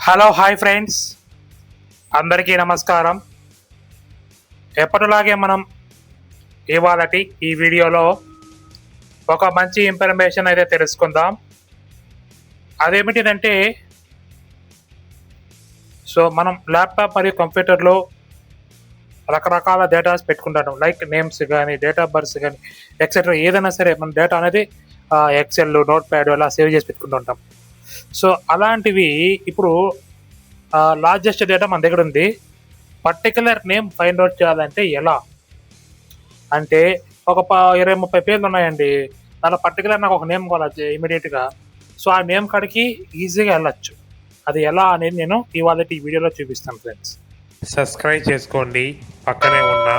Hello hi friends, అందరికీ నమస్కారం. ఎప్పటిలాగే మనం ఇవాళటి ఈ వీడియోలో ఒక మంచి ఇన్ఫర్మేషన్ అయితే తెలుసుకుందాం. అదేమిటిదంటే మనం ల్యాప్టాప్ మరియు కంప్యూటర్లో రకరకాల డేటాస్ పెట్టుకుంటాం. లైక్ నేమ్స్ కానీ, డేట్ ఆఫ్ బర్త్స్ కానీ, ఎక్సెట్రా ఏదైనా సరే మన డేటా అనేది ఎక్సెల్, నోట్ ప్యాడ్ అలా సేవ్ చేసి పెట్టుకుంటుంటాం. అలాంటివి ఇప్పుడు లార్జెస్ట్ డేటా మన దగ్గర ఉంది. పర్టికులర్ నేమ్ ఫైండ్ అవుట్ చేయాలంటే ఎలా అంటే, ఒక 20-30 పేర్లు ఉన్నాయండి. దాంట్లో పర్టికులర్ నాకు ఒక నేమ్ కావాలి ఇమీడియట్గా. ఆ నేమ్ కాడికి ఈజీగా వెళ్ళచ్చు. అది ఎలా అనేది నేను ఇవాళ ఈ వీడియోలో చూపిస్తాను ఫ్రెండ్స్. సబ్స్క్రైబ్ చేసుకోండి, పక్కనే ఉన్న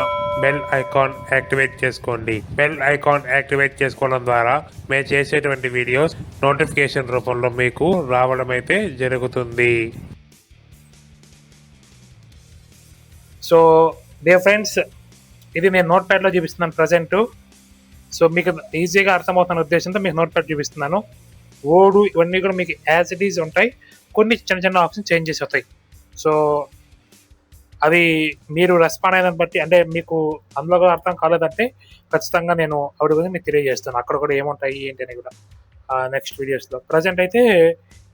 బెల్ ఐకాన్ యాక్టివేట్ చేసుకోండి. బెల్ ఐకాన్ యాక్టివేట్ చేసుకోవడం ద్వారా మేము చేసేటువంటి వీడియోస్ నోటిఫికేషన్ రూపంలో మీకు రావడం అయితే జరుగుతుంది. డియర్ ఫ్రెండ్స్, ఇది నేను నోట్ ప్యాడ్లో చూపిస్తున్నాను ప్రజెంట్. మీకు ఈజీగా అర్థమవుతున్న ఉద్దేశంతో మీకు నోట్ ప్యాడ్ చూపిస్తున్నాను. ఓడు ఇవన్నీ కూడా మీకు యాజ్ ఇట్ ఈజ్ ఉంటాయి. కొన్ని చిన్న చిన్న ఆప్షన్ చేంజ్ చేసి వస్తాయి. అది మీరు రెస్పాండ్ అయిన బట్టి, అంటే మీకు అందులో కూడా అర్థం కాలేదంటే ఖచ్చితంగా నేను అవి గురించి మీకు తెలియజేస్తాను. అక్కడ కూడా ఏముంటాయి ఏంటి అని కూడా నెక్స్ట్ వీడియోస్లో. ప్రజెంట్ అయితే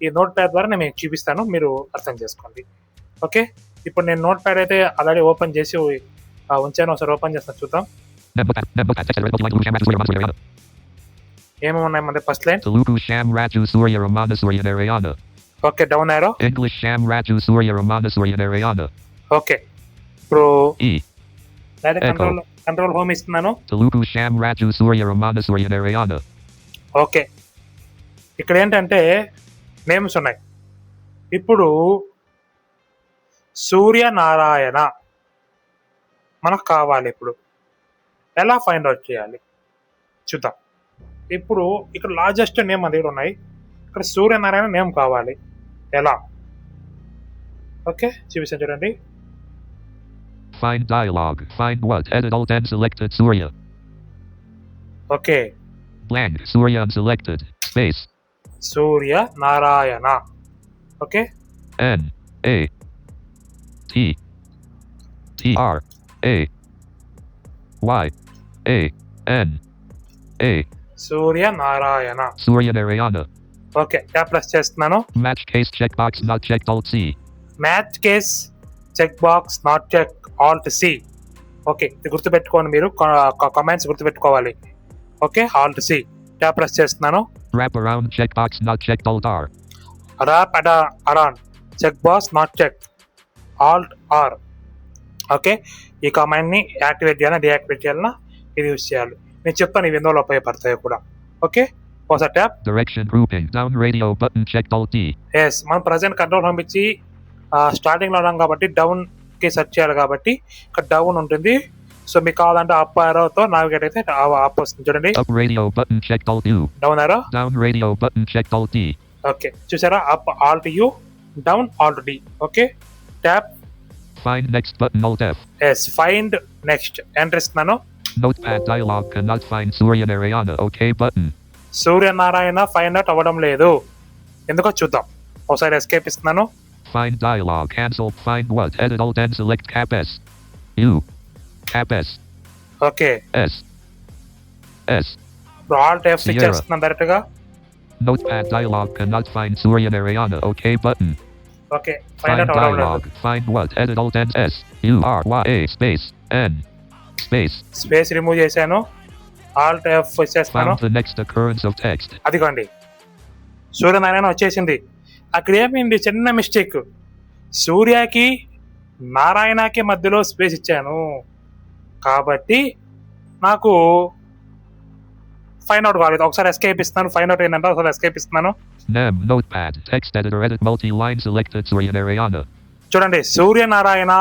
ఈ నోట్ ప్యాడ్ ద్వారా నేను చూపిస్తాను, మీరు అర్థం చేసుకోండి. ఓకే, ఇప్పుడు నేను నోట్ ప్యాడ్ అయితే ఆల్రెడీ ఓపెన్ చేసి ఉంచాను. ఒకసారి ఓపెన్ చేస్తాను, చూద్దాం ఏమేమి ఉన్నాయి. మన first line Telugu Sham Raju Surya Ramana Surya Narayana. Okay, down arrow. English Sham Raju Surya Ramana Surya Narayana. Okay, ఇప్పుడు E. కంట్రోల్ హోమ్ ఇస్తున్నాను. Telugu Sham Raju Surya Ramana Surya Narayana. Okay, ఇక్కడ ఏంటంటే names ఉన్నాయి. ఇప్పుడు సూర్యనారాయణ మనకు కావాలి. ఇప్పుడు ఎలా ఫైండ్ అవుట్ చేయాలి చూద్దాం. ఇప్పుడు ఇక్కడ లార్జెస్ట్ నేమ్ మన దగ్గర ఉన్నాయి. ఇక్కడ సూర్యనారాయణ నేమ్ కావాలి. ఎలా? ఓకే, చూపిస్తాను చూడండి. Find dialog. Find what? Edit alt and selected Surya. Okay, Blank. Surya unselected. Space. Suryanarayana. Okay, N. A. T. T. R. A. Y. A. N. A. Suryanarayana. Surya Narayana. Okay, tap press చేస్తున్నాను. Match case checkbox not checked. Alt C. Match case check box not check, alt C. Okay, ఇది గుర్తుపెట్టుకోండి, మీరు comments గుర్తుపెట్టుకోవాలి. Okay, alt C tap press చేస్తున్నాను. Wrap around checkbox not checked. Alt R. Wrap around check box not check, alt R. Okay, ఈ కమాండ్ని activate చేయాలా deactivate చేయాలన్నా ఇది యూజ్ చేయాలి. నేను చెప్తాను ఇవి ఎందులో ఉపయోగపడతాయో కూడా. ఓకే, ఒకసారి tap. Direction grouping. Down radio button checked. Alt D. Yes, మనం ప్రజెంట్ కంట్రోల్ హోమ్ ఇచ్చి స్టార్టింగ్లో ఉన్నాం కాబట్టి డౌన్కి సెర్చ్ చేయాలి కాబట్టి ఇక్కడ డౌన్ ఉంటుంది. మీకు కావాలంటే అప్ ఆరోతో నావిగేట్ అయితే అప్ వస్తుంది చూడండి. Up radio button checked. Alt U. Down arrow. Down radio button checked. Alt D. Okay, చూసారా? Up alt U, down alt D. Okay, tab. Find next button. Alt F. Yes, find next enter ఇస్తున్నాను. Notepad dialog cannot find Surya Narayana. OK button. Suryanarayana find out అవ్వడం లేదు, ఎందుకో చూద్దాం. ఒకసారి escape ఇస్తున్నాను. Find dialog cancel. Find what? Edit alt and select cap S. U. Cap S. Okay, S. S. ఇప్పుడు Alt F ఇచ్చేస్తున్నాను direct గా. Notepad dialog cannot find Surya Narayana. OK button. Okay, find Find out అవ్వడం లేదు. dialog. Find what? Edit alt and S. U R Y A space N space. Space remove చేశాను. Alt F ఇచ్చేస్తాను. Found the next occurrence of text. అదిగోండి, సూర్యనారాయణ వచ్చేసింది. అక్కడ ఏమైంది? చిన్న mistake. సూర్యకి నారాయణకి మధ్యలో స్పేస్ ఇచ్చాను కాబట్టి నాకు ఫైండ్ అవుట్ కాలేదు. ఒకసారి ఎస్కేప్ ఇస్తున్నాను. ఫైండ్ అవుట్ అయిందంటే ఒకసారి ఎస్కేప్ ఇస్తున్నాను. Nem notepad text editor edit multi-line selected Surya Narayana. చూడండి, Suryanarayana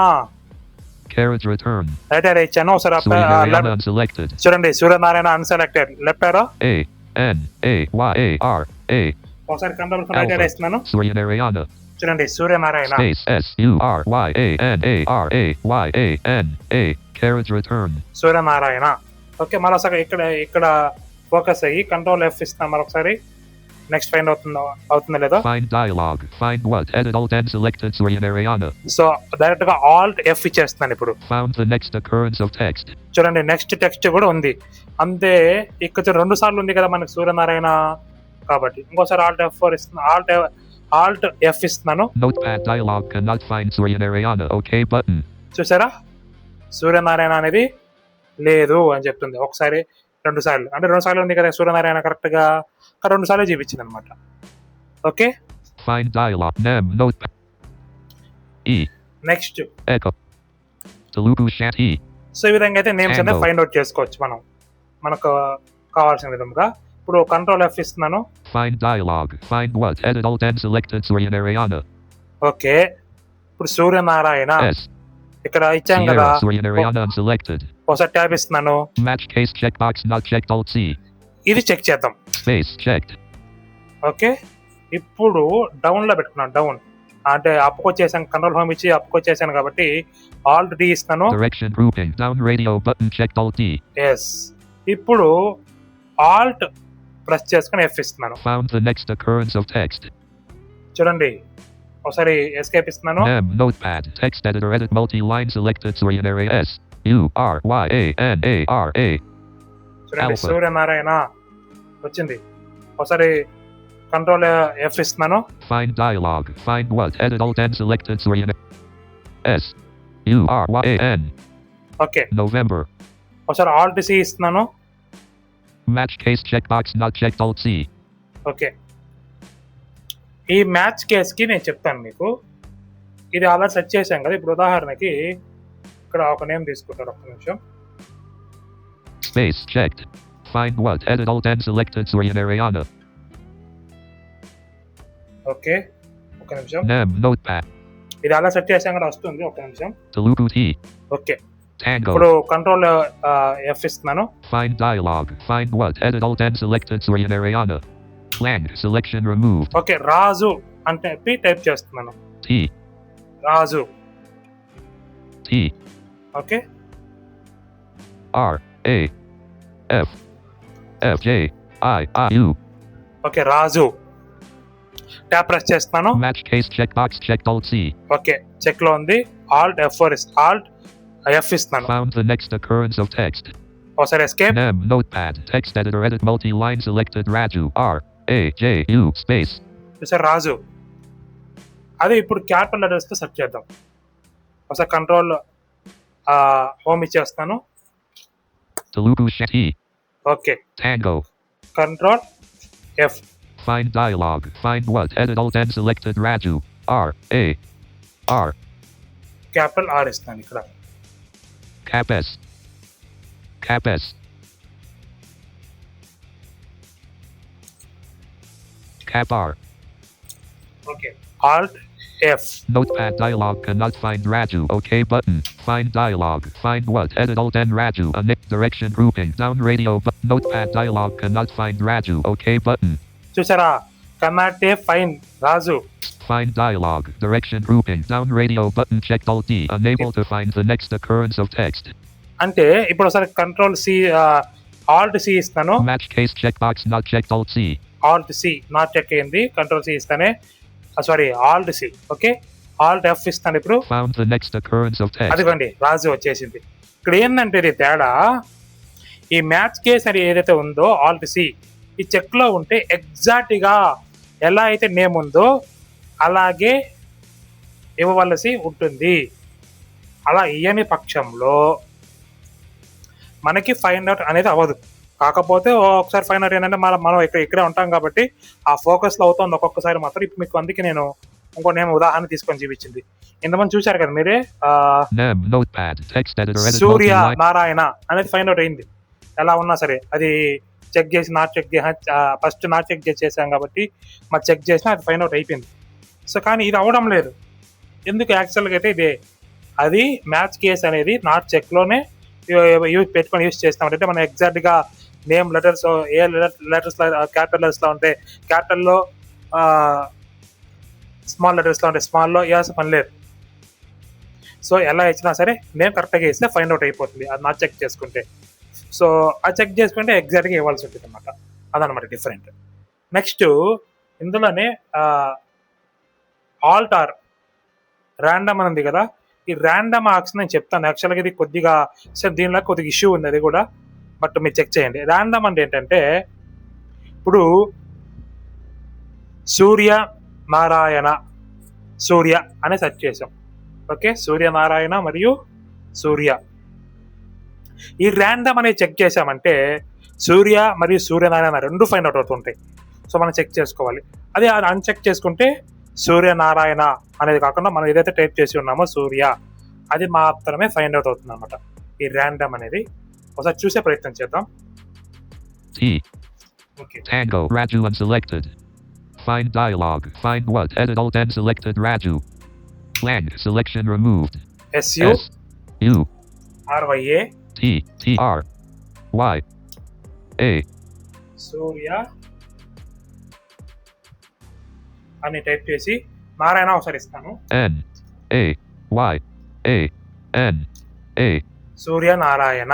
Carriage return. Right arrow ఇచ్చాను. ఒకసారి Surya Narayana unselected. చూడండి, Suryanarayana unselected. Left arrow. A N A Y A R A. ఒకసారి కంట్రోల్ రైట్ ఏరియా ఇస్తున్నాను. Surya Narayana. చూడండి, Suryanarayana Space S U R Y A N A R A Y A N A. Carriage return. Suryanarayana. Okay, మరోసారి ఇక్కడ focus అయ్యి control F ఇస్తాను మరొకసారి. Next find అవుతుందా లేదా? Find dialog. Find what? Edit Alt and selected Suryanariana. So direct గా Alt F ఇచ్చేస్తున్నాను ఇప్పుడు. Found the next occurrence of text. చూడండి నెక్స్ట్ టెక్స్ట్ కూడా ఉంది. అంతే ఇక్కడ 2 సార్లు ఉంది కదా మనకి సూర్యనారాయణ కాబట్టి ఇంకోసారి ఆల్ట్ F4 ఇస్తున్నా. ఆల్ట్ ఎఫ్ ఇస్తున్నాను. Notepad dialog cannot find Suryanariana. OK button. చూసారా సూర్యనారాయణ అనేది లేదు అని చెప్తుంది. ఒకసారి 2 సార్లు అంటే 2 సార్లు ఉంది కదా సూర్యనారాయణ కరెక్ట్ గా 2 సార్లు చూపించింది అనమాట. Okay Find dialog. Nem notepad. E. Next Echo. Telugu chat E. So ఈ విధంగా అయితే నేమ్స్ అనేది ఫైండ్ అవుట్ చేసుకోవచ్చు మనకు కావాల్సిన విధంగా. ఇప్పుడు కంట్రోల్ ఎఫ్ ఇస్తున్నాను. Find dialog. Find what? Edit Alt and selected Suryanariana. Okay ఇప్పుడు సూర్యనారాయణ S. ఇక్కడ ఇచ్చాం కదా. Sierra Suryanariana unselected. ఒకసారి ట్యాబ్ ఇస్తున్నాను. Match case checkbox not checked. Alt C. ఇది చెక్ చేద్దాం. Space checked. ఓకే ఇప్పుడు డౌన్ లో పెట్టుకున్నాను. డౌన్ అంటే అప్కు వచ్చేసాను. కంట్రోల్ హోమ్ ఇచ్చి అప్కు వచ్చేసాను కాబట్టి ఆల్ట్ డి ఇస్తాను. Direction grouping down radio button checked. Alt D. Yes ఇప్పుడు ఆల్ట్ ప్రెస్ చేసుకుని ఎఫ్ ఇస్తున్నాను. Found the next occurrence of text. చూడండి ఒకసారి ఎస్కేప్ ఇస్తున్నాను. M notepad text editor edit multi-line selected Suryanariana S U R Y A N A R A. చూడండి Alpha. Suryanarayana వచ్చింది. ఒకసారి control F ఇస్తున్నాను. Find dialog. Find what? Edit Alt and selected Suryanariana S U R Y A N. Okay November. ఒకసారి Alt C ఇస్తున్నాను. Match case checkbox not checked. Alt C. Okay ఈ match కేస్కి నేను చెప్తాను మీకు. ఇది అలా సెట్ చేశాం కదా. ఇప్పుడు ఉదాహరణకి ఇక్కడ ఒక నేమ్ తీసుకుంటారు. ఒక్క నిమిషం. Space checked. Find what? Edit Alt and selected Suryanariana. Okay ఒక నిమిషం. Nem notepad. ఇది అలా సెట్ చేశాం కదా వస్తుంది. ఒక నిమిషం. Telugu T. Okay Tango. ఇప్పుడు కంట్రోల్ ఎఫ్ ఇస్తున్నాను. Find dialog. Find what? Edit Alt and selected Suryanariana. Lang selection removed. Okay Raju అంటే టైప్ చేస్తున్నాను. T. Raju. T. Okay R A F F J I I U. Okay Raju tab press చేస్తున్నాను. Match case checkbox checked. Alt C. Okay check లో ఉంది. Alt F4 alt F ఇస్తున్నాను. Found the next occurrence of text. ఒకసారి escape. Nem notepad text editor edit multi-line selected Raju R A J U space. Sir Raju అదే ఇప్పుడు capital letters తో search చేద్దాం. ఒకసారి control home ఇచ్చేస్తాను. Telugu chat E. Okay Tango. Control F. Find dialog. Find what? Edit Alt and selected Raju R A R. Capital R ఇస్తాను ఇక్కడ. Cap S. Cap S. Cap R. Okay alt F. Notepad dialog cannot find Raju. OK button. Find dialog. Find what? Edit Alt and Raju. Direction grouping down radio. Notepad dialog cannot find Raju. OK button. చూసారా కర్ణాటే fine Raju. Find dialog. Direction grouping down radio button checked. Alt D. Unable to find the next occurrence of text. అంటే ఇప్పుడు ఒకసారి control C alt C ఇస్తాను. Match case checkbox not checked. Alt C. Alt C not check అయింది. Control C ఇస్తానే sorry alt C. Okay alt F ఇస్తాను. ఇప్పుడు Found the next occurrence of text. అదిగోండి రాజు వచ్చేసింది. ఇక్కడ ఏంటంటే ఇది తేడా. ఈ మ్యాచ్ కేస్ అని ఏదైతే ఉందో ఆల్ట్ సి ఈ చెక్ లో ఉంటే ఎగ్జాక్ట్ గా ఎలా అయితే నేమ్ ఉందో అలాగే ఇవ్వవలసి ఉంటుంది. అలా ఇయ్యని పక్షంలో మనకి ఫైండ్ అవుట్ అనేది అవ్వదు. కాకపోతే ఒకసారి ఫైండ్ అవుట్ ఏంటంటే మనం ఇక్కడే ఉంటాం కాబట్టి ఆ ఫోకస్ లో అవుతుంది ఒక్కొక్కసారి మాత్రం. ఇప్పుడు మీకు అందుకే నేను ఇంకో నేమ్ ఉదాహరణ తీసుకొని చూపించింది. ఇంతమంది చూశారు కదా మీరే. Nem notepad text editor edit సూర్య multi-line. నారాయణ అనేది ఫైండ్ అవుట్ అయింది. ఎలా ఉన్నా సరే అది చెక్ చేసి not check first not check చేసాం కాబట్టి మరి చెక్ చేసినా అది ఫైండ్ అవుట్ అయిపోయింది. సో కానీ ఇది అవ్వడం లేదు. ఎందుకు యాక్చువల్గా అయితే ఇదే అది మ్యాచ్ కేస్ అనేది నాట్ చెక్లోనే పెట్టుకొని యూజ్ చేస్తాం. అంటే మనం ఎగ్జాక్ట్గా నేమ్ లెటర్స్ ఏ లెటర్స్ క్యాపిటల్ లెటర్స్లో ఉంటే క్యాపిటల్లో, స్మాల్ లెటర్స్లో ఉంటే స్మాల్లో ఇవ్వాల్సిన పని లేదు. సో ఎలా ఇచ్చినా సరే నేమ్ కరెక్ట్గా ఇస్తే ఫైండ్ అవుట్ అయిపోతుంది అది నాట్ చెక్ చేసుకుంటే. సో ఆ చెక్ చేసుకుంటే ఎగ్జాక్ట్గా ఇవ్వాల్సి ఉంటుంది అనమాట. అదనమాట డిఫరెంట్. నెక్స్ట్ ఇందులోనే ఆల్ట్ ఆర్ ర్యాండమ్ అని ఉంది కదా, ఈ ర్యాండమ్ ఆర్క్స్ నేను చెప్తాను. యాక్చువల్గా ఇది కొద్దిగా దీనిలో కొద్దిగా ఇష్యూ ఉంది అది కూడా, బట్ మీరు చెక్ చేయండి. ర్యాండమ్ అంటే ఏంటంటే ఇప్పుడు సూర్య నారాయణ సూర్య అని సెర్చ్ చేసాం. ఓకే, సూర్యనారాయణ మరియు సూర్య, ఈ ర్యాండమ్ అనేది చెక్ చేసామంటే సూర్య మరియు సూర్యనారాయణ రెండు ఫైండ్ అవుట్ అవుతుంటాయి. సో మనం చెక్ చేసుకోవాలి. అదే అన్చెక్ చేసుకుంటే సూర్యనారాయణ అనేది కాకుండా మనం ఏదైతే టైప్ చేసి ఉన్నామో సూర్య, అది మాత్రమే ఫైండ్ అవుట్ అవుతుంది అనమాట ఈ ర్యాండమ్ అనేది. ఒకసారి చూసే ప్రయత్నం చేద్దాం. Okay. Tango Raju unselected. Find dialog. Find what? Edit alt N selected Raju. Blank selection removed. SU U RYA T R Y A సూర్య అని టైప్ చేసి నారాయణ ఒకసారి ఇస్తాను. N A Y A N A Suryanarayana.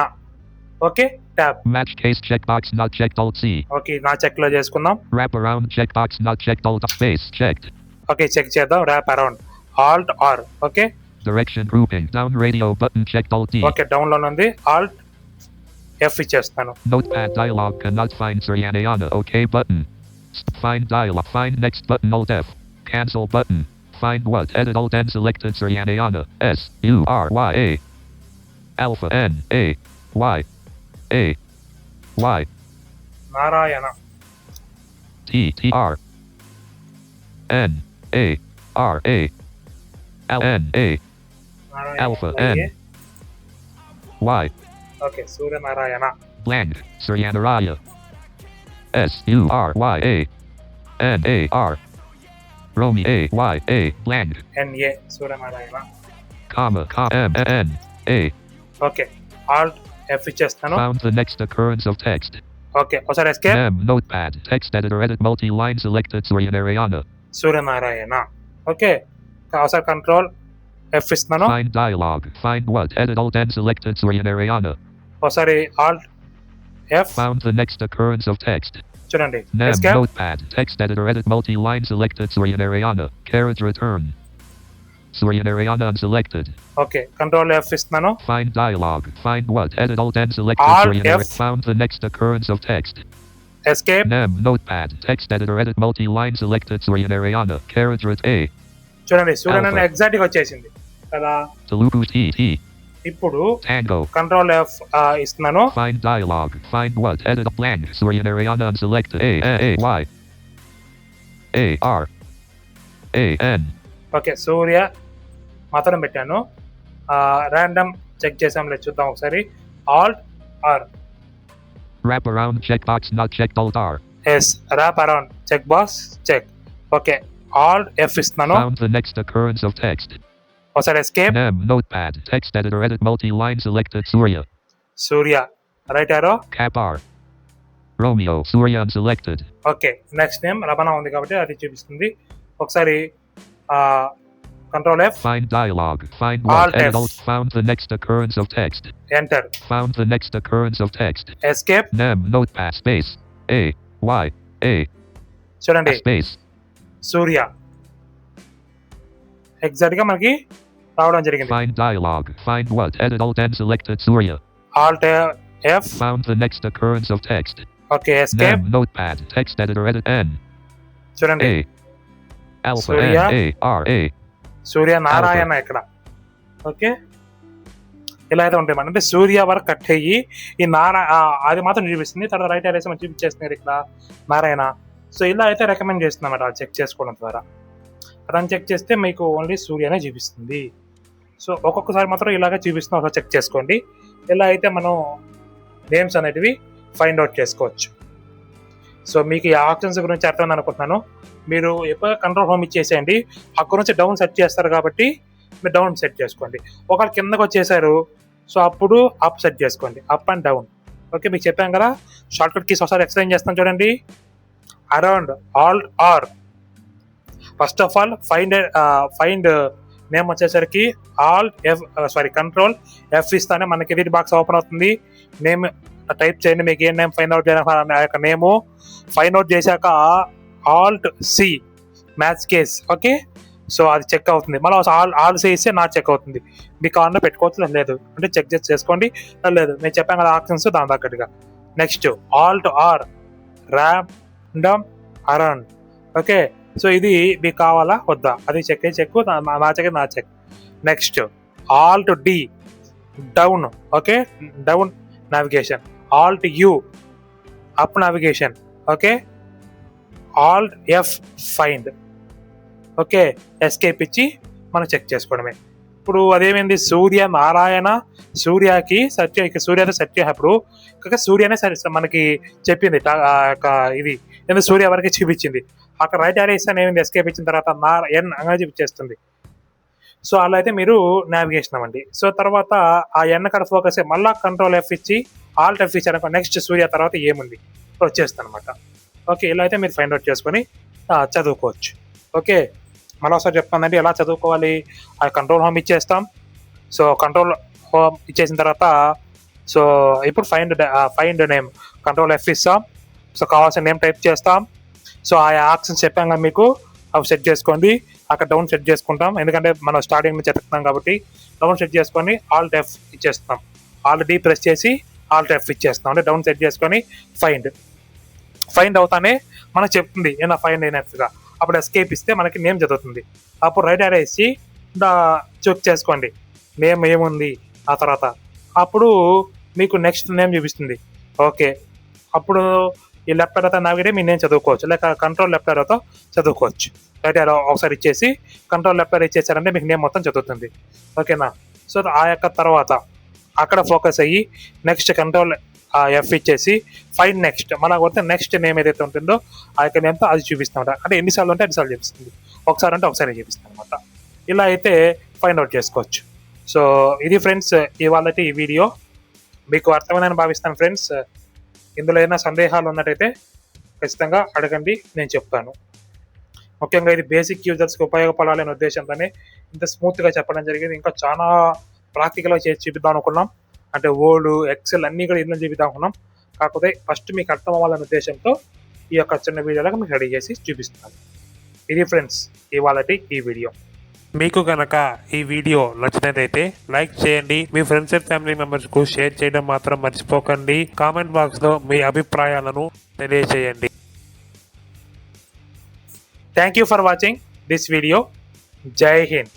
Okay, tab. Match case checkbox not checked alt C. Okay, నా check లో చేసుకుందాం. Wrap around checkbox not checked alt space checked. Okay, check చేద్దాం. Wrap around alt R. Okay, Direction grouping down radio button checked alt D. Okay, down లో ఉంది. Alt F ఇచ్చేస్తాను. Notepad dialog cannot find Suryanayana. OK button. Find dialog. Find next button alt F. Cancel button. Find what? Edit alt N selected Suryanayana. S U R Y A Alpha N A Y A Y Narayana. T T R N A R A L N A Narayana. Alpha N Y okay, Suryanarayana. blank Suryanaraya S U R Y A N A R Romy A Y A blank NA Suryanarayana. comma M N A. Okay, alt F ఇచ్చేస్తాను. Found the next occurrence of text. Okay, ఒకసారి escape. M notepad text editor edit multi-line selected Suryanarayana. Suryanarayana. Okay, ఒకసారి control F ఇస్తున్నాను. Find dialog. Find what? Edit alt N selected Suryanarayana. ఒకసారి Alt F. Found the next occurrence of text. చూడండి, Nem escape. notepad text editor edit multi-line selected Suryanarayana. Carriage return. Suryanarayana unselected. Okay, control F ఇస్తున్నాను. Find dialog. Find what? Edit alt N selected Alt Suryanarayana. F. Found the next occurrence of text. Escape. Nem notepad text editor edit multi-line selected Suryanarayana. Carriage A. చూడండి, Suryanarayana Alpha. Exact గా వచ్చేసింది కదా. Telugu T T. ఇప్పుడు Tango. Control F ఇస్తున్నాను. Find dialog. Find what? Edit blank. Suryanarayana unselected. A Y A R A N. Okay, Surya మాత్రం పెట్టాను. Random check చేసాంలే, చూద్దాం ఒకసారి. Alt R. Wrap around checkbox not checked alt R. Yes, wrap around check box check. Okay, alt F ఇస్తున్నాను. Found the next occurrence of text. ఒకసారి escape. Nem notepad text editor edit multi-line selected Surya. Surya right arrow. Cap R. Romeo Surya unselected. Okay, next name Ramana ఉంది కాబట్టి అది చూపిస్తుంది. ఒకసారి control F. Find dialog. Find Alt what? Edit F. alt. Found the next occurrence of text. Enter. Found the next occurrence of text. Escape. Nem notepad space A Y A చూడండి, space. సూర్య exact గా మనకి రావడం జరిగింది. Find dialog. Find what? Edit alt N selected Surya. Alt F. Found the next occurrence of text. Okay, escape. Nem notepad text editor edit N చూడండి, A Alpha Surya. N A R A. Surya Narayana ఇక్కడ. Okay, ఇలా అయితే ఉంటాయి మన, అంటే సూర్య వరకు cut అయ్యి ఈ అది మాత్రం చూపిస్తుంది. తర్వాత రైట్ అరేస్ మనం చూపించేస్తున్నారు ఇక్కడ నారాయణ. సో ఇలా అయితే రికమెండ్ చేస్తున్నాం అన్నమాట చెక్ చేసుకోవడం ద్వారా. అతను చెక్ చేస్తే మీకు ఓన్లీ సూర్యనే చూపిస్తుంది. సో ఒక్కొక్కసారి మాత్రం ఇలాగే చూపిస్తున్నాం, ఒకసారి చెక్ చేసుకోండి. ఇలా అయితే మనం నేమ్స్ అనేటివి ఫైండ్ అవుట్ చేసుకోవచ్చు. సో మీకు ఈ ఆప్షన్స్ గురించి అర్థం అనుకుంటున్నాను. మీరు ఎప్పుడు కంట్రోల్ హోమ్ ఇచ్చేసేయండి, అక్కడ నుంచి డౌన్ సెట్ చేస్తారు కాబట్టి మీరు డౌన్ సెట్ చేసుకోండి. ఒకవేళ కిందకు వచ్చేసారు, సో అప్పుడు అప్ సెట్ చేసుకోండి, అప్ అండ్ డౌన్. ఓకే, మీకు చెప్పాం కదా, షార్ట్ కట్ కీస్ ఒకసారి ఎక్స్ప్లెయిన్ చేస్తాను చూడండి. Around alt R. First of all find name వచ్చేసరికి ఆల్ట్ F కంట్రోల్ F ఇస్తానే మనకి ఎడిట్ బాక్స్ ఓపెన్ అవుతుంది. నేమ్ టైప్ చేయండి. మీకు ఏ నేమ్ ఫైండ్ అవుట్ చేయాలి ఆ యొక్క నేము ఫైండ్ అవుట్ చేశాక alt C maths case. Okay, so అది చెక్ అవుతుంది. మళ్ళీ ఆల్ సి ఇస్తే నాట్ చెక్ అవుతుంది. మీకు ఆన్లో పెట్టుకోవచ్చు లేదు అంటే చెక్ చేసి చేసుకోండి. లేదు నేను చెప్పాను కదా ఆప్షన్స్ దాని తగ్గట్టుగా. Next alt R random around. Okay, so ఇది మీకు కావాలా వద్దా అది చెక్ నా check. Next alt D down. Okay, down navigation. Alt U up navigation. Okay, alt F find. Okay, escape ఇచ్చి మనం చెక్ చేసుకోవడమే. ఇప్పుడు అదేమైంది సూర్యనారాయణ సూర్యకి సూర్యతో సెర్చ్ చేసినప్పుడు సూర్యనే సరే మనకి చెప్పింది ఇది ఎందుకు సూర్య వరకు చూపించింది. అక్కడ రైట్ యారో ఇస్తాను ఏమైంది ఎస్కేప్ ఇచ్చిన తర్వాత ఎన్ అనేది చూపించేస్తుంది. సో అలా అయితే మీరు నావిగేషన్ అవ్వండి. సో తర్వాత ఆ ఎన్ కాడ ఫోకస్ మళ్ళీ కంట్రోల్ ఎఫ్ ఇచ్చి ఆల్ట్ ఎఫ్ ఇచ్చారనుకో నెక్స్ట్ సూర్య తర్వాత ఏముంది వచ్చేస్తుంది అనమాట. ఓకే, ఇలా అయితే మీరు ఫైండ్ అవుట్ చేసుకొని చదువుకోవచ్చు. ఓకే, మళ్ళీ ఒకసారి చెప్తానండి ఎలా చదువుకోవాలి. ఆ కంట్రోల్ హోమ్ ఇచ్చేస్తాం. సో కంట్రోల్ హోమ్ ఇచ్చేసిన తర్వాత సో ఇప్పుడు ఫైండ్ నేమ్ కంట్రోల్ ఎఫ్ ఇస్తాం. సో కావాల్సిన నేమ్ టైప్ చేస్తాం. సో ఆ ఆప్షన్స్ చెప్పాం కదా మీకు అవి సెట్ చేసుకోండి. అక్కడ డౌన్ సెట్ చేసుకుంటాం ఎందుకంటే మనం స్టార్టింగ్ నుంచి చెప్తున్నాం కాబట్టి డౌన్ సెట్ చేసుకొని ఆల్ట్ ఎఫ్ ఇచ్చేస్తాం. ఆల్ట్ డి ప్రెస్ చేసి ఆల్ట్ ఎఫ్ ఇచ్చేస్తాం అంటే డౌన్ సెట్ చేసుకొని ఫైండ్ అవుతానే మనకు చెప్తుంది ఏనా ఫైండ్ అయినట్టుగా. అప్పుడు ఎస్కేప్ ఇస్తే మనకి నేమ్ చదువుతుంది. అప్పుడు రైట్ యారో వేసి చెక్ చేసుకోండి నేమ్ ఏముంది ఆ తర్వాత. అప్పుడు మీకు నెక్స్ట్ నేమ్ చూపిస్తుంది. ఓకే, అప్పుడు ఈ లెఫ్ట్ యారోతో నావిగేట్ మీ నేమ్ చదువుకోవచ్చు లేక కంట్రోల్ లెఫ్ట్ యారోతో చదువుకోవచ్చు. రైట్ యారో ఒకసారి ఇచ్చేసి కంట్రోల్ లెఫ్ట్ యారో ఇచ్చేసారంటే మీకు నేమ్ మొత్తం చదువుతుంది. ఓకేనా, సో ఆ యొక్క తర్వాత అక్కడ ఫోకస్ అయ్యి నెక్స్ట్ కంట్రోల్ ఎఫ్ ఇచ్చేసి ఫైండ్ నెక్స్ట్ మళ్ళీ కొడితే నెక్స్ట్ నేమ్ ఏదైతే ఉంటుందో ఆ యొక్క నేమ్తో అది చూపిస్తాం అంటే ఎన్నిసార్లు ఉంటే అన్నిసార్లు చూపిస్తుంది. ఒకసారి అంటే ఒకసారి చూపిస్తుంది అనమాట. ఇలా అయితే ఫైండ్ అవుట్ చేసుకోవచ్చు. సో ఇది ఫ్రెండ్స్ ఇవాళ ఈ వీడియో మీకు అర్థమైందని భావిస్తాను ఫ్రెండ్స్. ఇందులో ఏదైనా సందేహాలు ఉన్నట్టయితే ఖచ్చితంగా అడగండి, నేను చెప్తాను. ముఖ్యంగా ఇది బేసిక్ యూజర్స్కి ఉపయోగపడాలనే ఉద్దేశంతోనే ఇంత స్మూత్గా చెప్పడం జరిగింది. ఇంకా చాలా ప్రాక్టికల్గా చేసి చూపిద్దాం అనుకున్నాం. అంటే వర్డ్ ఎక్సెల్ అన్నీ కూడా ఇందులో చూపిద్దాం అనుకున్నాం. కాకపోతే ఫస్ట్ మీకు అర్థం అవ్వాలనే ఉద్దేశంతో ఈ యొక్క చిన్న వీడియోలకు మీకు రెడీ చేసి చూపిస్తున్నాను. ఇది ఫ్రెండ్స్ ఇవాళ ఈ వీడియో. మీకు కనుక ఈ వీడియో నచ్చినట్లయితే లైక్ చేయండి. మీ ఫ్రెండ్స్ అండ్ ఫ్యామిలీ మెంబర్స్కు షేర్ చేయడం మాత్రం మర్చిపోకండి. కామెంట్ బాక్స్లో మీ అభిప్రాయాలను తెలియజేయండి. Thank you for watching this video. జై హింద్.